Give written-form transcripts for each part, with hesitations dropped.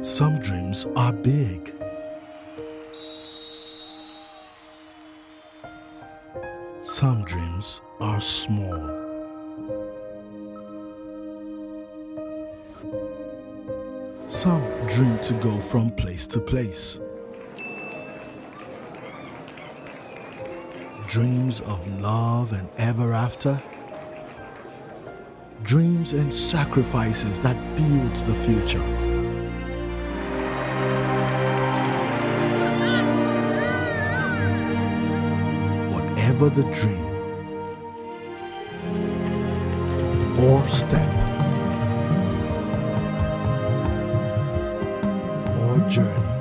Some dreams are big. Some dreams are small. Some dream to go from place to place. Dreams of love and ever after. Dreams and sacrifices that builds the future. Whatever the dream or step or journey,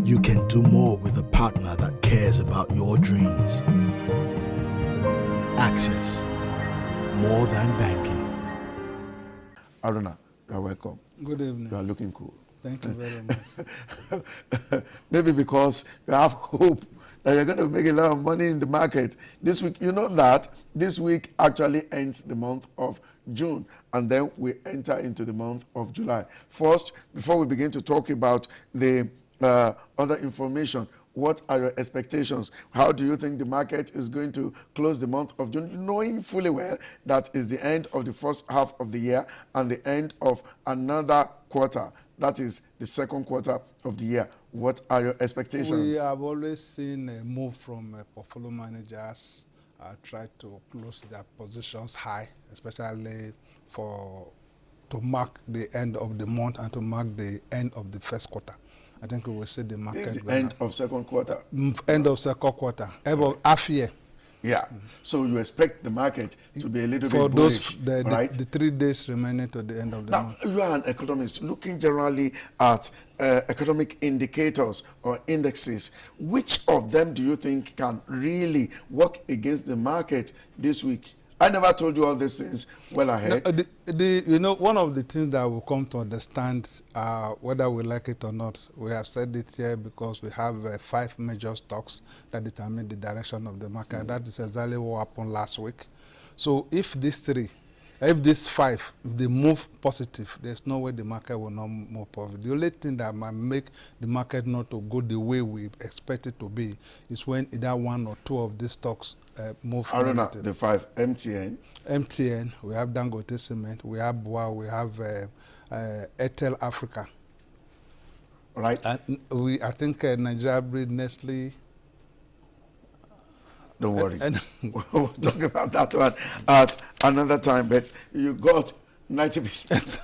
you can do more with a partner that cares about your dreams. Access, more than banking. Aruna, you are welcome. Good evening. You are looking cool. Thank you very much. Maybe because you have hope that you're going to make a lot of money in the market. This week, you know that this week actually ends the month of June, and then we enter into the month of July. First, before we begin to talk about the other information, what are your expectations? How do you think the market is going to close the month of June, knowing fully well that is the end of the first half of the year and the end of another quarter? That is the second quarter of the year. What are your expectations? We have always seen a move from portfolio managers try to close their positions high, especially to mark the end of the month and to mark the end of the first quarter. I think we will see the market. It's the end of second quarter. End of second quarter. About half year. Yeah. So you expect the market to be a little for bit bullish, those right? the 3 days remaining to the end of the Now, month. you are an economist looking generally at economic indicators or indexes. Which of them do you think can really work against the market this week? I never told you all these things well ahead. One of the things that we come to understand, whether we like it or not, we have said it here because we have 5 major stocks that determine the direction of the market. That is exactly what happened last week. So if these 5, if they move positive, there's no way the market will not move positive. The only thing that might make the market not to go the way we expect it to be is when either 1 or 2 of these stocks move Aruna, the 5, MTN. We have Dangote Cement, we have BUA, we have Airtel Africa. Right. And I think Nigeria Breed, Nestle. Don't worry. We'll talk about that one at another time, but you got 90%.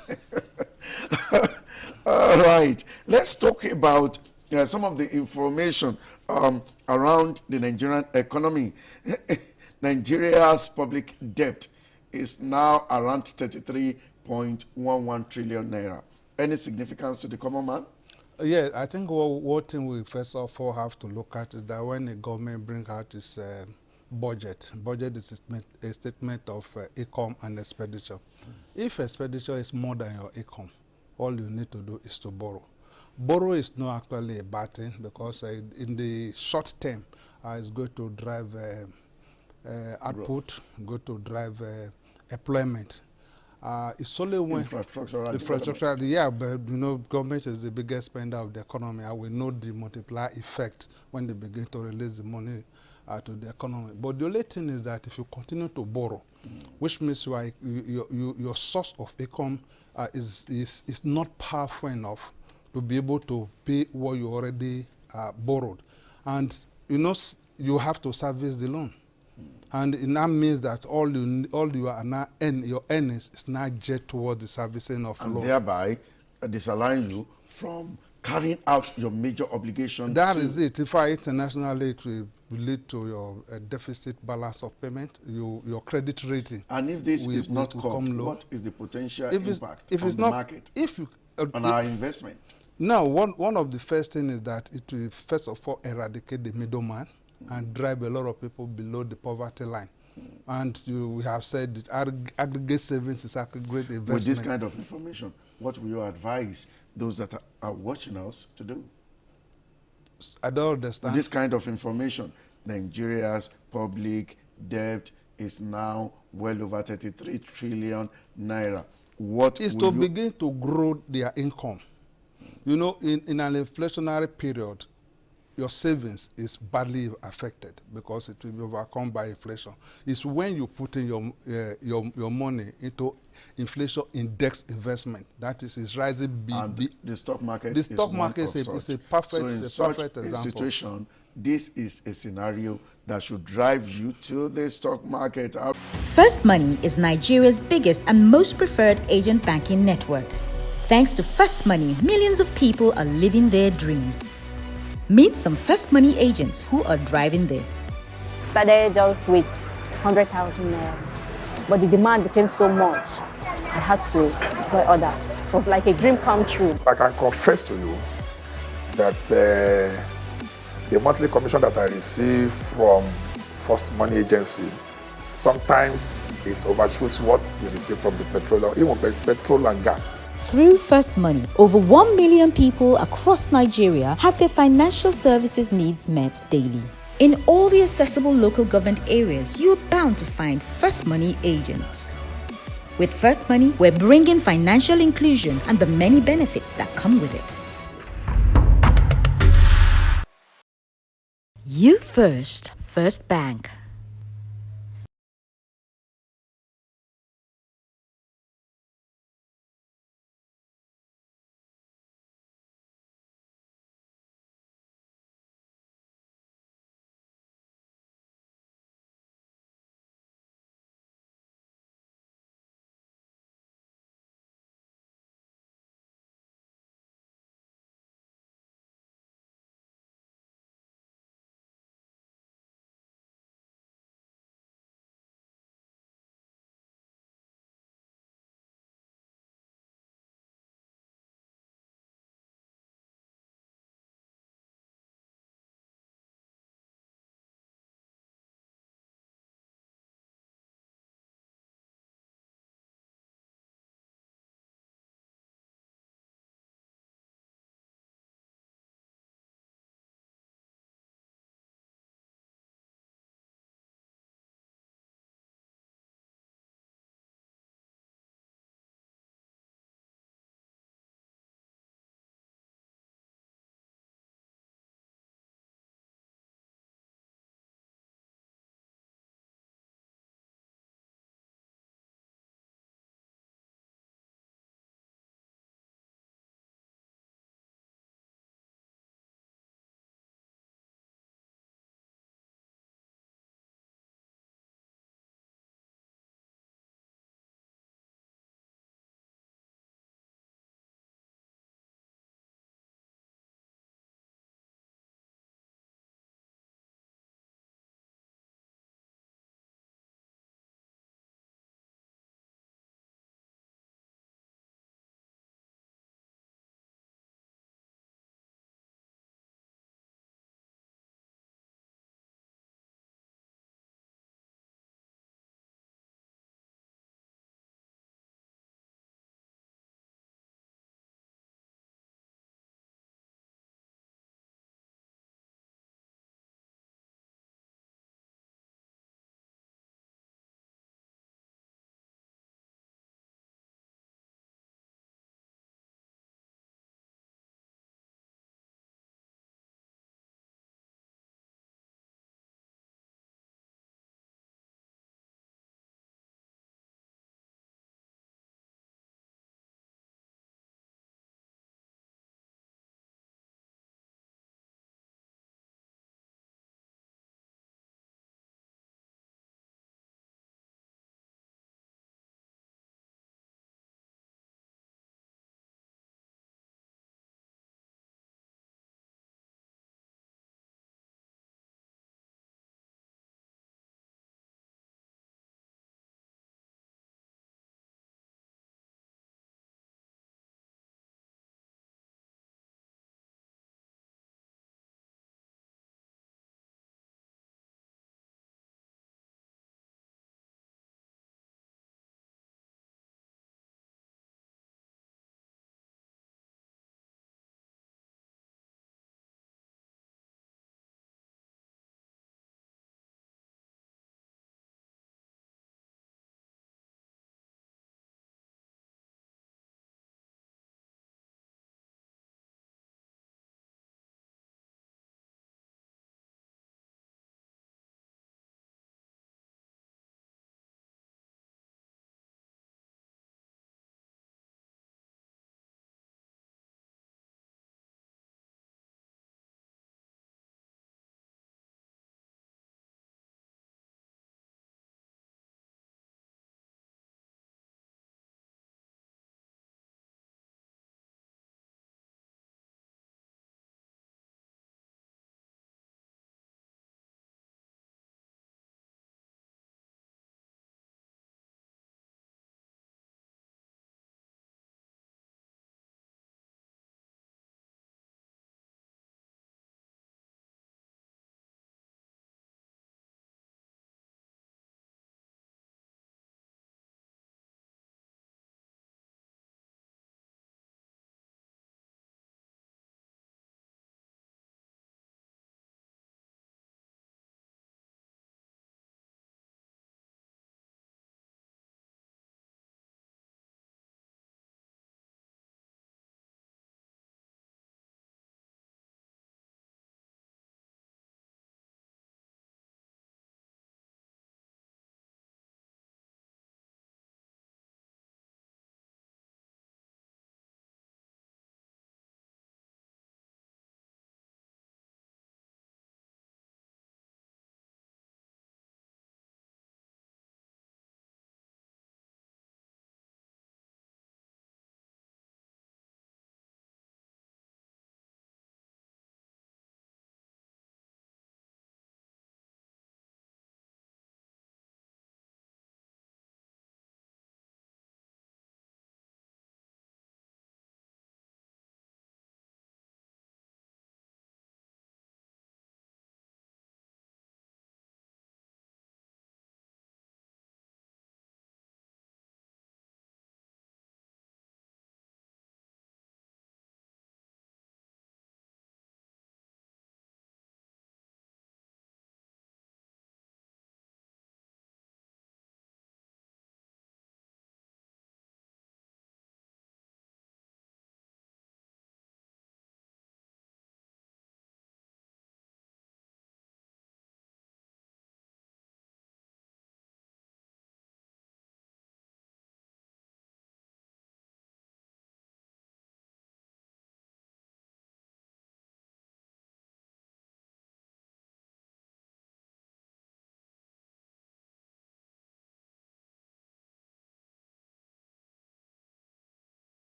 All right. Let's talk about some of the information around the Nigerian economy. Nigeria's public debt is now around 33.11 trillion naira. Any significance to the common man? Yeah, I think what thing we first of all have to look at is that when the government brings out its budget is a statement of income and expenditure. If expenditure is more than your income, all you need to do is to borrow. Borrow is not actually a bad thing because in the short term, it's going to drive output, going to drive employment. It's only when infrastructure, yeah, but government is the biggest spender of the economy. And we know the multiplier effect when they begin to release the money to the economy. But the only thing is that if you continue to borrow, which means your source of income is not powerful enough to be able to pay what you already borrowed, and you have to service the loan. And it now means that all you are now your earnings is now jet towards the servicing of loan. And thereby disalign you from carrying out your major obligations. That is it. If internationally it will lead to your deficit balance of payment, your credit rating. And if this is not caught, what is the potential impact on the market, on our investment? Now, one of the first things is that it will first of all eradicate the middleman and drive a lot of people below the poverty line. And we have said that aggregate savings is a great investment. With this kind of information, what will you advise those that are watching us to do? I don't understand. With this kind of information, Nigeria's public debt is now well over 33 trillion naira. what is will to you- begin to grow their income. You know, in an inflationary period, your savings is badly affected because it will be overcome by inflation. It's when you put in your money into inflation index investment that is rising. and the stock market The is stock one market of is such. a perfect, so in a such perfect a example. situation, this is a scenario that should drive you to the stock market. First Money is Nigeria's biggest and most preferred agent banking network. Thanks to First Money, millions of people are living their dreams. Meet some First Money agents who are driving this. Started just with 100,000 naira, but the demand became so much, I had to employ others. It was like a dream come true. I can confess to you that the monthly commission that I receive from First Money Agency, sometimes it overshoots what we receive from the petroleum, even petrol and gas. Through First Money, over 1 million people across Nigeria have their financial services needs met daily. In all the accessible local government areas, you're bound to find First Money agents. With First Money, we're bringing financial inclusion and the many benefits that come with it. You first, First Bank.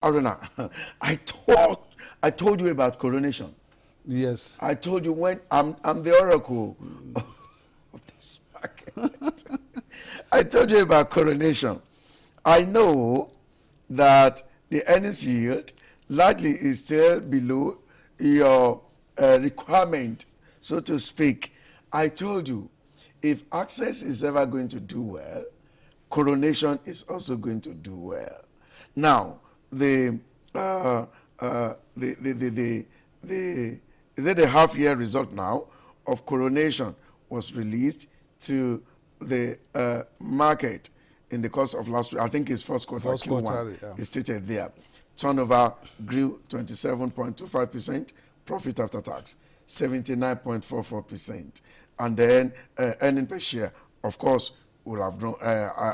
Aruna, I told you about coronation. Yes. I told you when I'm the oracle of this market. I told you about coronation. I know that the earnings yield largely is still below your requirement, so to speak. I told you, if Access is ever going to do well, Coronation is also going to do well. Now, the half-year result now of Coronation was released to the market in the course of last week. I think it's first quarter Q1. Yeah. It's stated there. Turnover grew 27.25%. Profit after tax 79.44%. And then earning per share, of course, would have grown.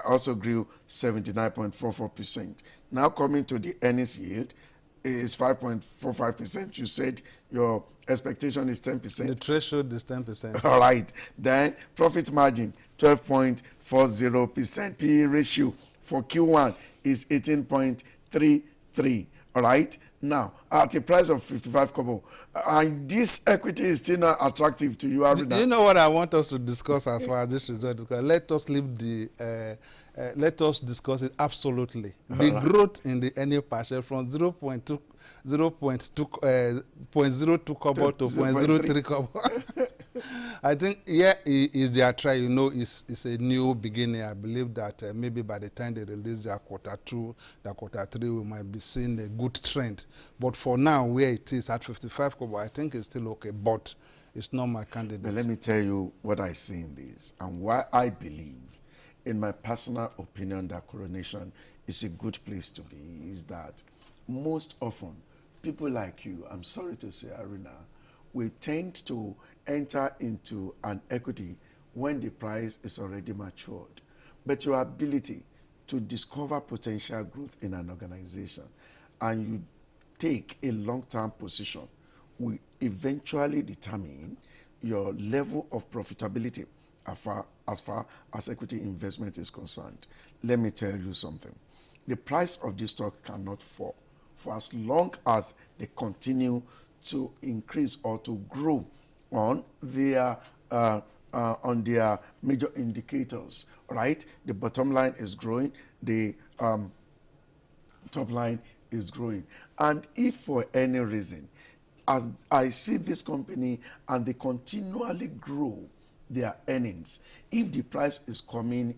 Also grew 79.44%. Now coming to the earnings yield, is 5.45%. You said your expectation is 10%. The threshold is 10%. All right. Then profit margin 12.40%. PE ratio for Q1 is 18.33. All right. Now at a price of 55 kobo, and this equity is still not attractive to you. You know what I want us to discuss as far as this result is concerned? Let us leave the. Let us discuss it absolutely. The growth in the annual per share from 0.02 kobo to 0.03 kobo. I think here is their try. You know, it's a new beginning. I believe that maybe by the time they release their Q2, their Q3, we might be seeing a good trend. But for now, where it is at 55 kobo, I think it's still okay. But it's not my candidate. But let me tell you what I see in this and why I believe, in my personal opinion, that Coronation is a good place to be, is that most often people like you, I'm sorry to say, Aruna, we tend to enter into an equity when the price is already matured. But your ability to discover potential growth in an organization and you take a long-term position will eventually determine your level of profitability as far as equity investment is concerned. Let me tell you something. The price of this stock cannot fall for as long as they continue to increase or to grow on their major indicators, right? The bottom line is growing, the top line is growing. And if for any reason, as I see this company and they continually grow their earnings, if the price is coming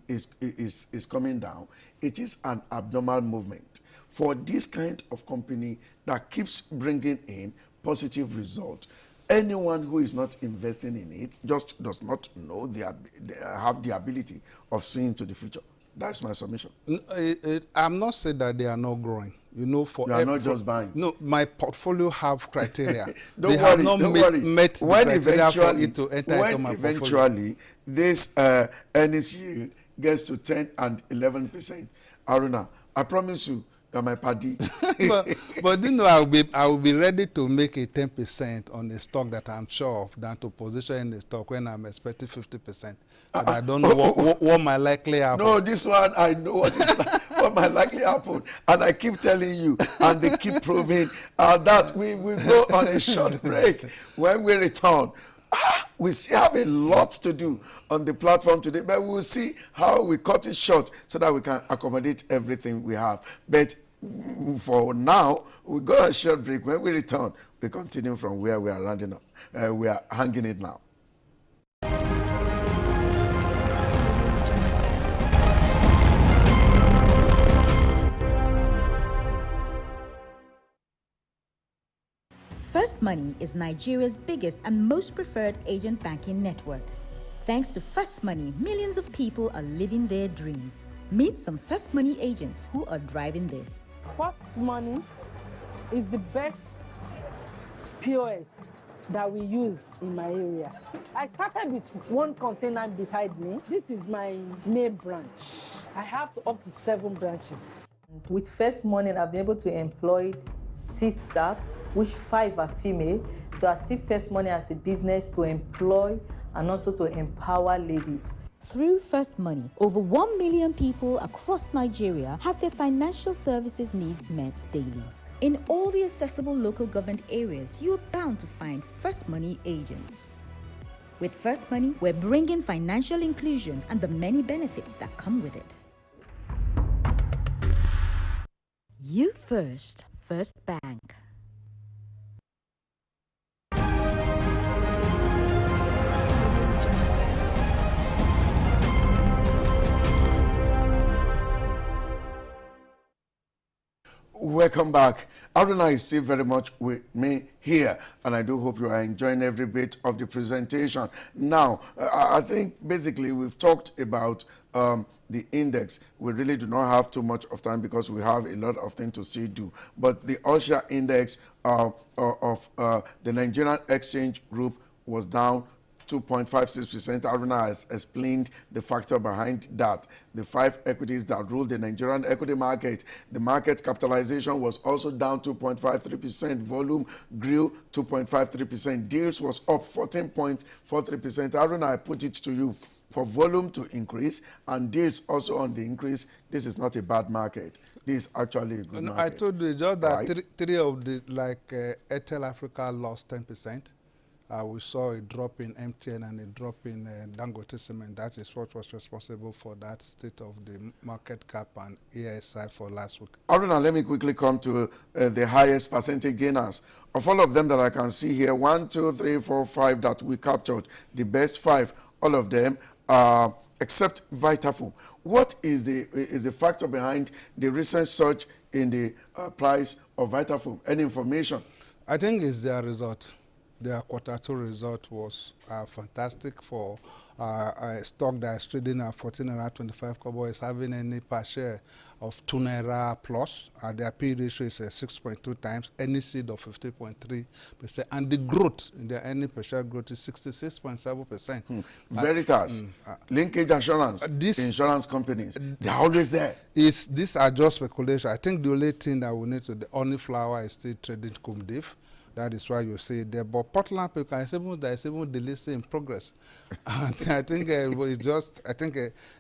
down, it is an abnormal movement for this kind of company that keeps bringing in positive results. Anyone who is not investing in it just does not know they have the ability of seeing to the future. That's my submission. I'm not saying that they are not growing. You know, you are not just buying. No, my portfolio have criteria. Don't they worry, have not don't worry. met the when criteria for it to enter into my eventually this earnings yield gets to 10 and 11%, Aruna, I promise you, you're my paddy. but you know, I will be ready to make a 10% on a stock that I'm sure of than to position in the stock when I'm expecting 50%. But I don't know what might likely happen. No, this one I know what might likely happen, and I keep telling you, and they keep proving that we will go on a short break. When we return, we still have a lot to do on the platform today, but we'll see how we cut it short so that we can accommodate everything we have. But for now, we go on a short break. When we return, we continue from where we are rounding up. We are hanging it now. First Money is Nigeria's biggest and most preferred agent banking network. Thanks to First Money, millions of people are living their dreams. Meet some First Money agents who are driving this. First Money is the best POS that we use in my area. I started with one container beside me. This is my main branch. I have up to 7 branches. With First Money, I've been able to employ 6 staffs, which 5 are female. So I see First Money as a business to employ and also to empower ladies. Through First Money, over 1 million people across Nigeria have their financial services needs met daily. In all the accessible local government areas, you are bound to find First Money agents. With First Money, we're bringing financial inclusion and the many benefits that come with it. You first, First Bank. Welcome back. Aruna is still very much with me here, and I do hope you are enjoying every bit of the presentation. Now, I think basically we've talked about the index. We really do not have too much of time because we have a lot of things to still do. But the All-Share index of the Nigerian Exchange Group was down 2.56%. Aruna has explained the factor behind that. The 5 equities that ruled the Nigerian equity market, the market capitalization was also down 2.53%. Volume grew 2.53%. Deals was up 14.43%. Aruna, I put it to you, for volume to increase and deals also on the increase, this is not a bad market. This is actually a good market. I told you just that right? three of the, like Airtel Africa lost 10%. We saw a drop in MTN and a drop in Dangote Cement. That is what was responsible for that state of the market cap and ASI for last week. Aruna, let me quickly come to the highest percentage gainers. Of all of them that I can see here, 1, 2, 3, 4, 5 that we captured, the best 5, all of them, except Vitafoam. What is the factor behind the recent surge in the price of Vitafoam? Any information? I think it's their result. Their Q2 result was fantastic for a stock that is trading at 14.25 kobo, is having any per share of 2 naira plus. Their P ratio is 6.2 times, any seed of 50.3%, and the growth in their earning per share growth is 66.7%. Veritas, Linkage Assurance, insurance companies, they're always there. These are just speculation. I think the only thing that we need to, the only flour is still trading cum div. That is why you see there. But Portland Paper, there is even the list in progress. And I think it's just,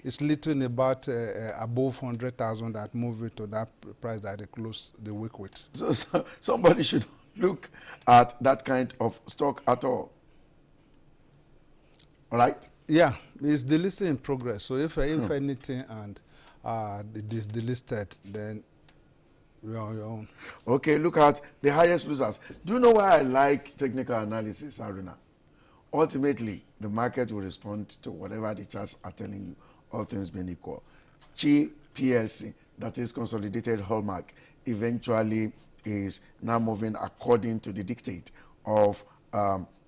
it's literally about above 100,000 that move it to that price that they close the week with. So somebody should look at that kind of stock at all. All right? Yeah, it's the listing in progress. So if anything and it is delisted, then you're on your own. Okay, look at the highest losers. Do you know why I like technical analysis, Aruna? Ultimately, the market will respond to whatever the charts are telling you, all things being equal. Chi PLC, that is Consolidated Hallmark, eventually is now moving according to the dictate of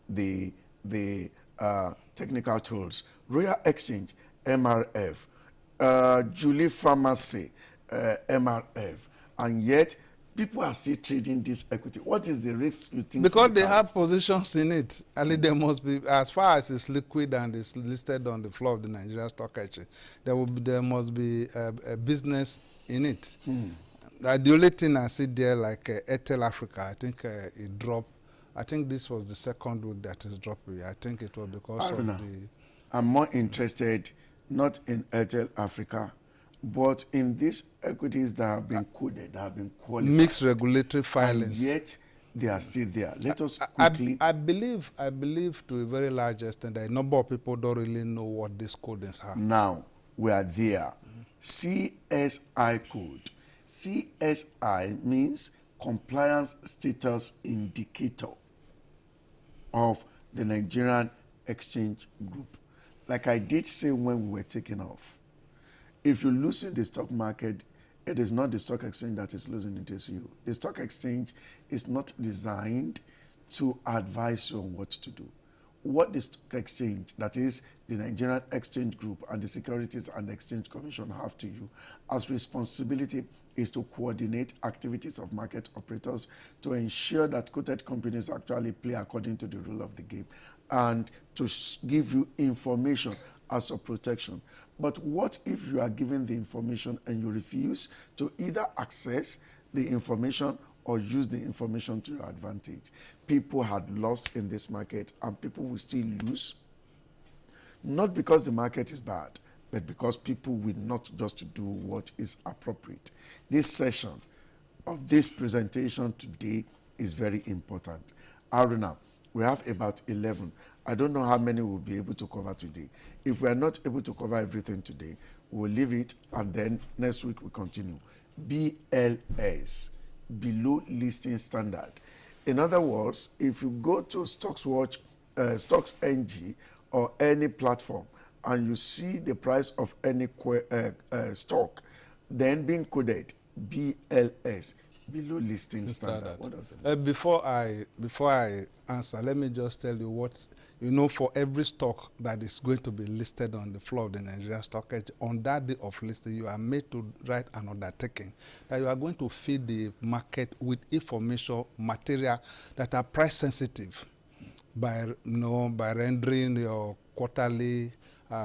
the technical tools. Royal Exchange, MRF, Julie Pharmacy, MRF. And yet, people are still trading this equity. What is the risk you think? Because they have positions in it. And there must be, as far as it's liquid and it's listed on the floor of the Nigerian Stock Exchange, there must be a business in it. The only thing I see there, like Airtel Africa, I think it dropped. I think this was the second week that is dropping. I think it was because of the... I'm more interested not in Airtel Africa, but in these equities that have been coded, that have been qualified. Mixed regulatory filings. And yet, they are still there. Let us quickly... I believe to a very large extent that a number of people don't really know what these codings are. Now, we are there. CSI code. CSI means Compliance Status Indicator of the Nigerian Exchange Group. Like I did say when we were taking off, if you lose in the stock market, it is not the stock exchange that is losing, it is you. The stock exchange is not designed to advise you on what to do. What the stock exchange, that is the Nigerian Exchange Group and the Securities and Exchange Commission have to you as responsibility is to coordinate activities of market operators to ensure that quoted companies actually play according to the rule of the game and to give you information as a protection. But what if you are given the information and you refuse to either access the information or use the information to your advantage? People had lost in this market and people will still lose not because the market is bad, but because people will not just do what is appropriate. This session of this presentation today is very important. Aruna, we have about 11. I don't know how many we'll be able to cover today. If we are not able to cover everything today, we'll leave it and then next week we continue. BLS, below listing standard. In other words, if you go to StocksWatch, StocksNG or any platform and you see the price of any stock, then being coded BLS, below listing standard. What does it mean? Before I answer, let me just tell you what, for every stock that is going to be listed on the floor of the Nigeria Stock Exchange, on that day of listing, you are made to write an undertaking that you are going to feed the market with information, material that are price sensitive by rendering your quarterly,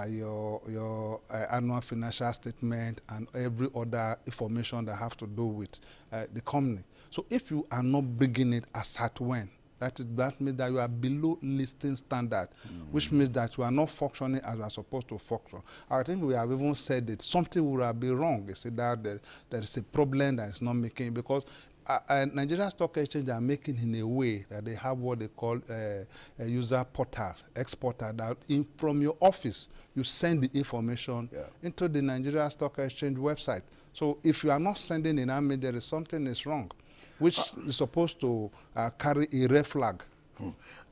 your annual financial statement and every other information that have to do with the company. So if you are not bringing it as at when, that means that you are below listing standard, which means that you are not functioning as you are supposed to function. I think we have even said that something would have been wrong. They said that there is a problem that is not making, because Nigeria Stock Exchange are making in a way that they have what they call a user portal, exporter, that from your office, you send the information into the Nigeria Stock Exchange website. So if you are not sending it, I mean, there is something is wrong, which is supposed to carry a red flag.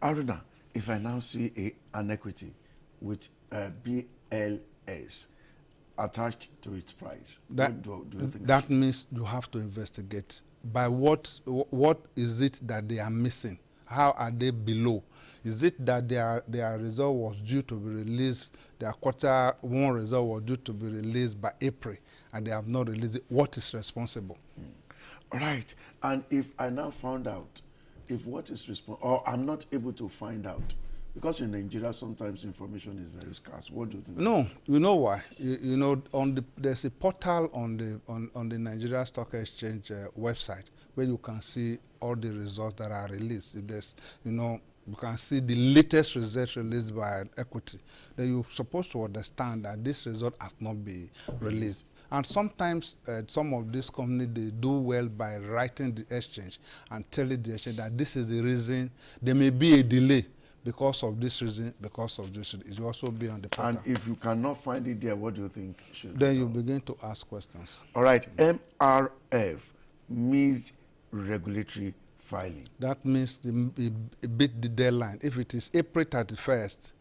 Aruna, if I now see an equity with BLS attached to its price, what do you think? That means you have to investigate by what is it that they are missing? How are they below? Is it that their result was due to be released, their quarter one result was due to be released by April, and they have not released it? What is responsible? All right. And if I now found out, if what is responsible, or I'm not able to find out, because in Nigeria sometimes information is very scarce. What do you think? No, you know why? There's a portal on the Nigeria Stock Exchange website where you can see all the results that are released. If there's, you can see the latest results released by an equity. Then you're supposed to understand that this result has not been released. And sometimes some of these companies, they do well by writing the exchange and telling the exchange that this is the reason. There may be a delay because of this reason, because of this reason. It will also be on the portal. And if you cannot find it there, what do you think should then you begin to ask questions. All right. MRF means regulatory filing. That means beat the deadline. If it is April 31st,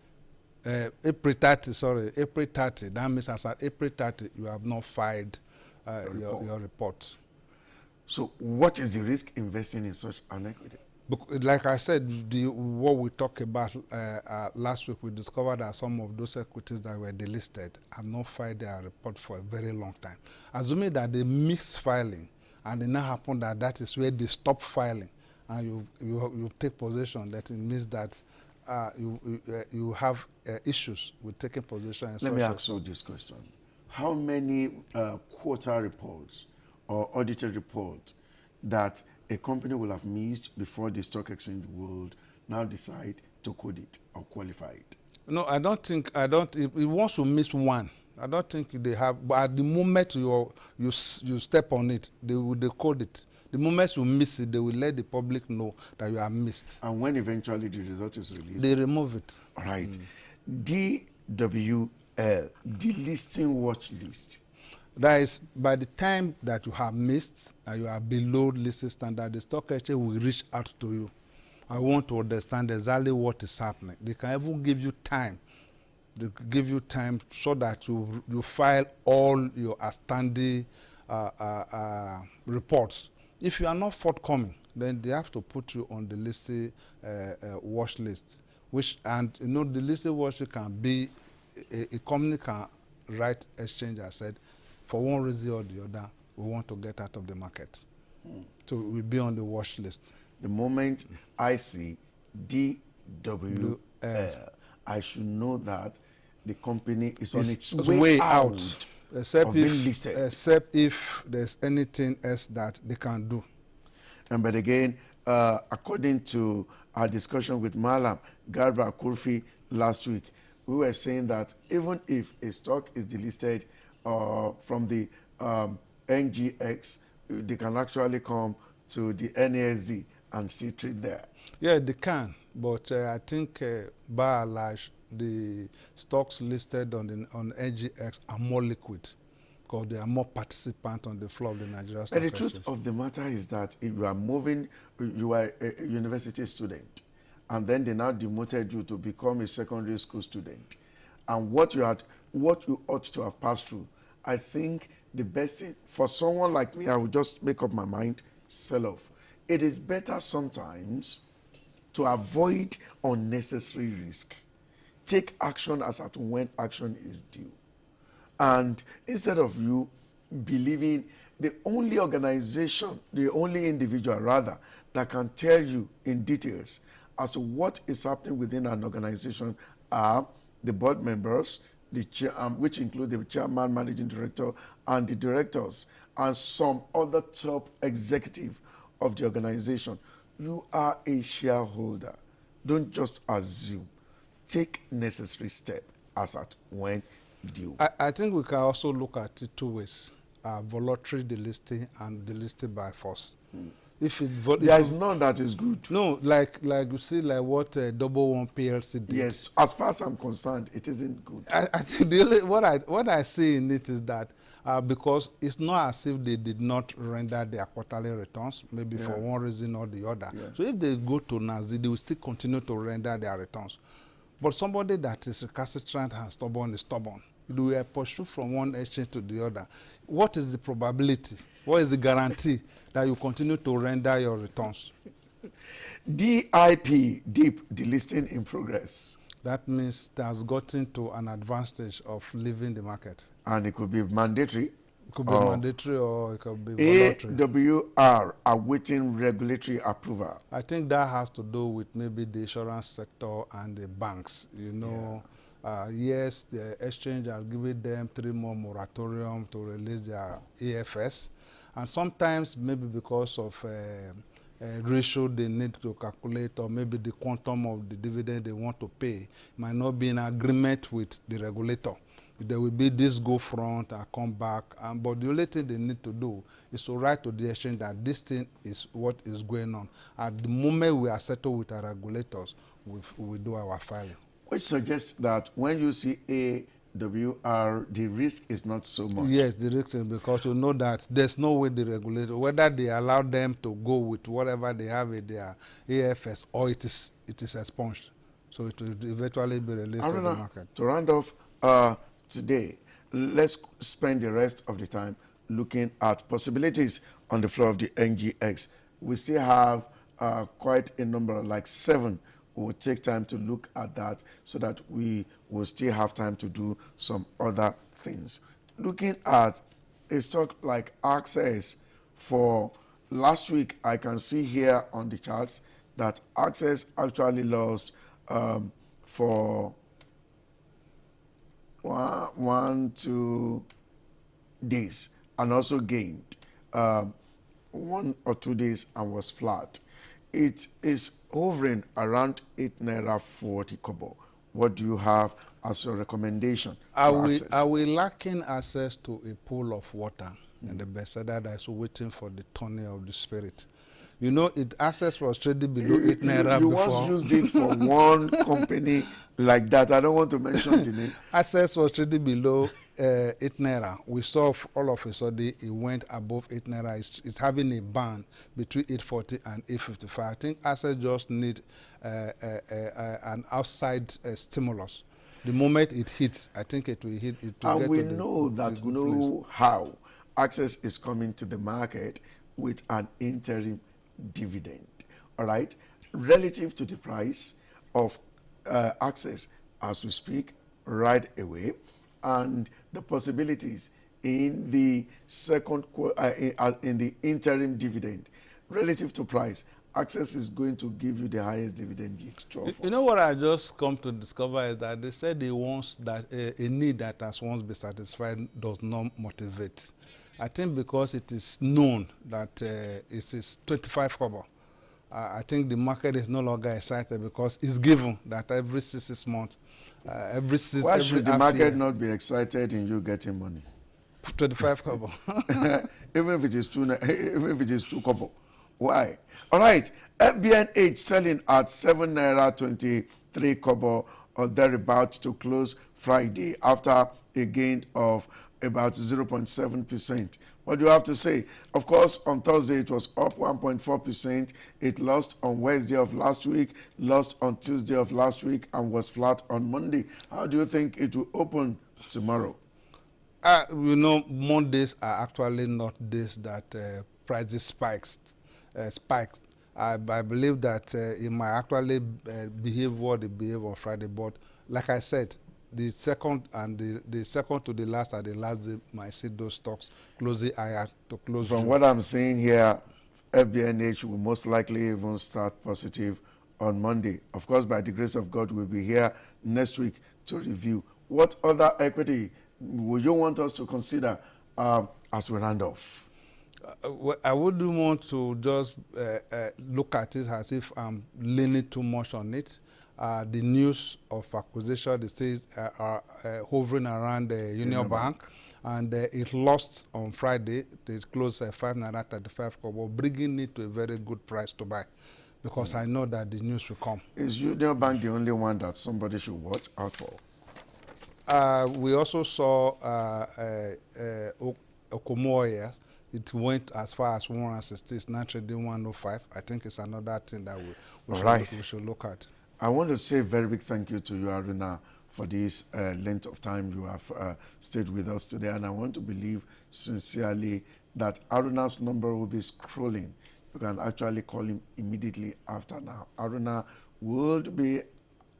April 30, that means as at April 30, you have not filed your report. So what is the risk investing in such an equity? Like I said, what we talked about last week, we discovered that some of those equities that were delisted have not filed their report for a very long time. Assuming that they mix filing, and it now happened that is where they stop filing, and you take possession, that it means that you have issues with taking possession. Let me ask you this question. How many quarter reports or audited reports that a company will have missed before the stock exchange would now decide to code it or qualify it? No, I don't think, if once you miss one, I don't think they have, but at the moment you step on it, they will decode it. The moment you miss it, they will let the public know that you are missed. And when eventually the result is released? They remove it. All right. DWL, delisting watch list. That is, by the time that you have missed and you are below listing standard, the stock exchange will reach out to you. I want to understand exactly what is happening. They can even give you time. They give you time so that you file all your outstanding reports. If you are not forthcoming, then they have to put you on the listing watch list. The listing watch list can be a company can write exchange. I said, for one reason or the other, we want to get out of the market. So we'll be on the watch list. The moment I see DWL, I should know that the company is on its way out except of being listed. Except if there's anything else that they can do. But again, according to our discussion with Malam Garba Kurfi last week, we were saying that even if a stock is delisted from the NGX, they can actually come to the NASD and still trade there. Yeah, they can, but I think by and large, the stocks listed on NGX are more liquid because there are more participants on the floor of the Nigeria Stock And the Exchange. truth of the matter is that if you are moving, you are a university student, and then they now demoted you to become a secondary school student, and what you ought to have passed through, I think the best thing for someone like me, I would just make up my mind, sell off. It is better sometimes to avoid unnecessary risk. Take action as at when action is due. And instead of you believing the only organization, the only individual rather, that can tell you in details as to what is happening within an organization are the board members, which include the chairman, managing director, and the directors, and some other top executive of the organization. You are a shareholder. Don't just assume. Take necessary step as at when due. I think we can also look at it two ways: voluntary delisting and delisting by force. If it there is none that is good. No, like you see, like what Double One PLC did. Yes, as far as I'm concerned, it isn't good. I think what I see in it is that because it's not as if they did not render their quarterly returns, maybe for one reason or the other. So if they go to NASD, they will still continue to render their returns. But somebody that is recalcitrant and stubborn is stubborn. They will pursue from one exchange to the other. What is the probability? What is the guarantee that you continue to render your returns? DIP, deep delisting in progress. That means it has gotten to an advanced stage of leaving the market. And it could be mandatory. It could be mandatory or it could be voluntary. AWR awaiting regulatory approval. I think that has to do with maybe the insurance sector and the banks. You know, yes, the exchange are giving them 3 more moratorium to release their AFS. And sometimes maybe because of ratio they need to calculate, or maybe the quantum of the dividend they want to pay might not be in agreement with the regulator. There will be this go front and come back, but the only thing they need to do is to write to the exchange that this thing is what is going on. At the moment we are settled with our regulators, we do our filing. Which suggests that when you see AWR, the risk is not so much. Yes, the risk is because you know that there's no way the regulator, whether they allow them to go with whatever they have in their AFS or it is expunged. So it will eventually be released to the market. To round off today, let's spend the rest of the time looking at possibilities on the floor of the NGX. We still have quite a number, like 7. We will take time to look at that so that we will still have time to do some other things. Looking at a stock like Access, for last week, I can see here on the charts that Access actually lost for 1-2 days and also gained 1 or 2 days and was flat. It is hovering around 8 naira 40 kobo. What do you have as your recommendation? Are we lacking access to a pool of water in the Bethesda that is waiting for the turning of the spirit? You know, access was traded below 8 naira you before. You once used it for one company like that. I don't want to mention the name. Access was traded below 8 naira. We saw all of a sudden it went above 8 naira. It's having a band between 840 and 855. I think Access just need an outside stimulus. The moment it hits, I think it will hit. It will and we know that how Access is coming to the market with an interim dividend, all right, relative to the price of Access as we speak right away, and the possibilities in the in the interim dividend relative to price. Access is going to give you the highest dividend yield. You know what I just come to discover is that they said they want that a need that has once been satisfied does not motivate. I think because it is known that it is 25 kobo, I think the market is no longer excited because it's given that every 6 months every season. Why should the market not be excited in you getting money? 25 kobo. even if it is two kobo. Why? All right. FBNH selling at 7 naira 23 kobo or thereabout to close Friday after a gain of about 0.7%. What do you have to say? Of course, on Thursday it was up 1.4%. It lost on Wednesday of last week, lost on Tuesday of last week, and was flat on Monday. How do you think it will open tomorrow? Mondays are actually not days that prices spiked. I believe that it might actually behave what it behaved on Friday. But like I said, the second and the second to the last and the last day might see those stocks closing higher to close. From what I'm seeing here, FBNH will most likely even start positive on Monday. Of course, by the grace of God, we'll be here next week to review. What other equity would you want us to consider as we round off? I wouldn't want to just look at it as if I'm leaning too much on it. The news of acquisition, the states are hovering around the Union Bank, and it lost on Friday. They closed at 5 naira 35 kobo, bringing it to a very good price to buy, because I know that the news will come. Is Union Bank the only one that somebody should watch out for? We also saw Okomo. It went as far as 160. It's not trading 105. I think it's another thing that we should look at. I want to say a very big thank you to you, Aruna, for this length of time you have stayed with us today. And I want to believe sincerely that Aruna's number will be scrolling. You can actually call him immediately after now. Aruna would be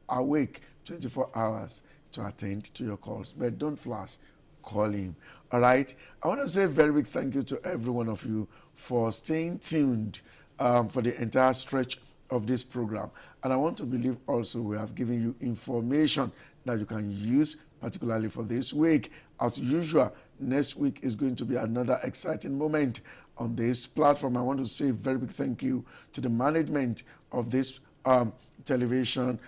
awake 24 hours to attend to your calls. But don't flash. Call him. All right. I want to say a very big thank you to every one of you for staying tuned for the entire stretch of this program. And I want to believe also we have given you information that you can use, particularly for this week. As usual, next week is going to be another exciting moment on this platform. I want to say a very big thank you to the management of this television,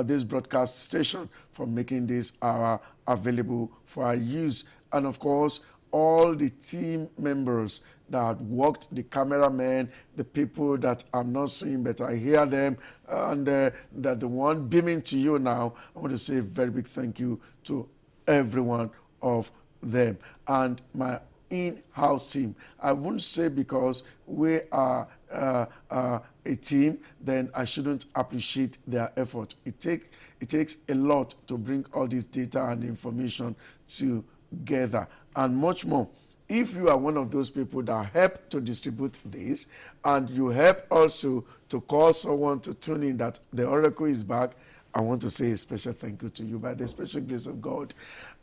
this broadcast station, for making this hour available for our use. And of course, all the team members that worked, the cameramen, the people that I'm not seeing but I hear them, and that the one beaming to you now, I want to say a very big thank you to every one of them. And my in-house team, I wouldn't say because we are a team, then I shouldn't appreciate their effort. It takes a lot to bring all this data and information together, and much more. If you are one of those people that help to distribute this, and you help also to call someone to tune in that the Oracle is back, I want to say a special thank you to you by the special grace of God.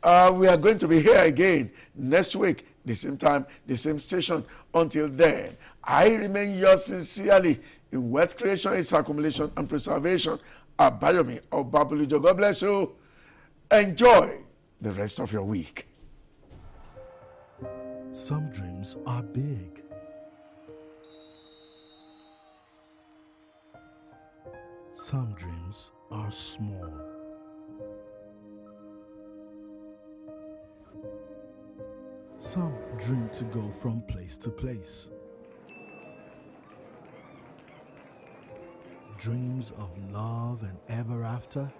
We are going to be here again next week, the same time, the same station. Until then, I remain yours sincerely in wealth creation, its accumulation, and preservation. Abayomi Obabulujo. God bless you. Enjoy the rest of your week. Some dreams are big. Some dreams are small. Some dream to go from place to place. Dreams of love and ever after.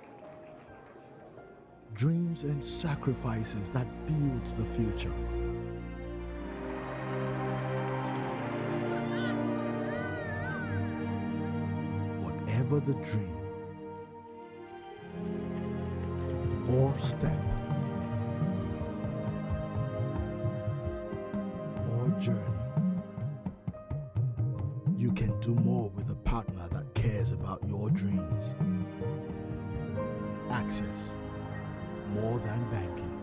Dreams and sacrifices that builds the future. Whatever the dream or step or journey, you can do more with a partner that cares about your dreams. Access, more than banking.